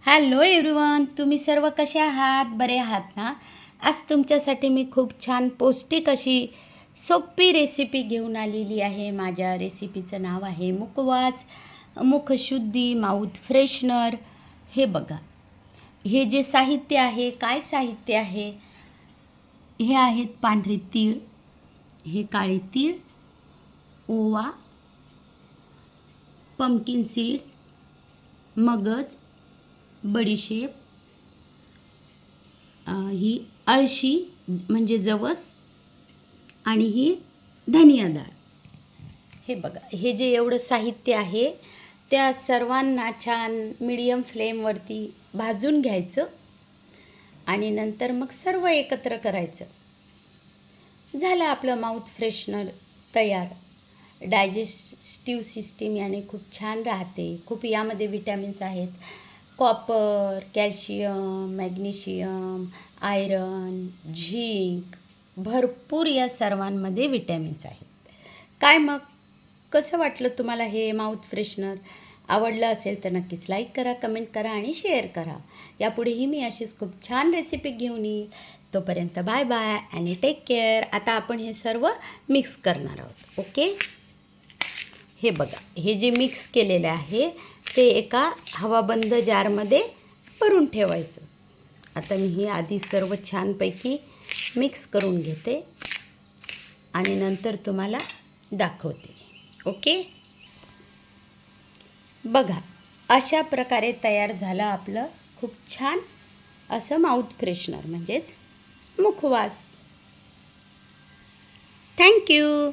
Hello everyone, तुम्ही सर्व कसे आहात? बरे आहात ना? आज तुमच्यासाठी मी खूप छान पौष्टिक अशी सोपी रेसिपी घेऊन आलेली आहे. माझ्या रेसिपीचं नाव आहे मुखवास मुखशुद्धी माउथ फ्रेशनर. हे बघा, हे जे साहित्य आहे, काय साहित्य आहे, हे आहेत पांढरे तीळ, हे काळे तीळ, ओवा, पंपकिन सीड्स, मगज, बडीशेप, ही अळशी म्हणजे जवस, आणि ही धनिया डाळ. हे बघा, हे जे एवढं साहित्य आहे त्या सर्वांना छान मीडियम फ्लेमवरती भाजून घ्यायचं आणि नंतर मग सर्व एकत्र करायचं. झालं आपलं माउथ फ्रेशनर तयार. डायजेस्टिव्ह सिस्टीम याने खूप छान राहते. खूप यामध्ये विटॅमिन्स आहेत. Copper, calcium, magnesium, iron, zinc, भरपूर या सर्वांमध्ये विटॅमिन्स आहेत. काय मग, कसं वाटलं तुम्हाला हे माउथ फ्रेशनर? आवडलं असेल तर नक्कीच लाईक करा, कमेंट करा आणि शेअर करा. यापुढेही मी अशीच खूप छान रेसिपी घेऊन येईल. तोपर्यंत बाय बाय आणि टेक केअर. आता आपण हे सर्व मिक्स करणार आहोत. ओके, हे बघा, हे जे मिक्स केलेलं आहे ते एका हवाबंद जारमध्ये भरून ठेवायचं. आता मी हे आधी सर्व छानपैकी मिक्स करून घेते आणि नंतर तुम्हाला दाखवते. ओके, बघा, अशा प्रकारे तयार झालं आपलं खूप छान असं माउथ फ्रेशनर म्हणजेच मुखवास. थँक्यू.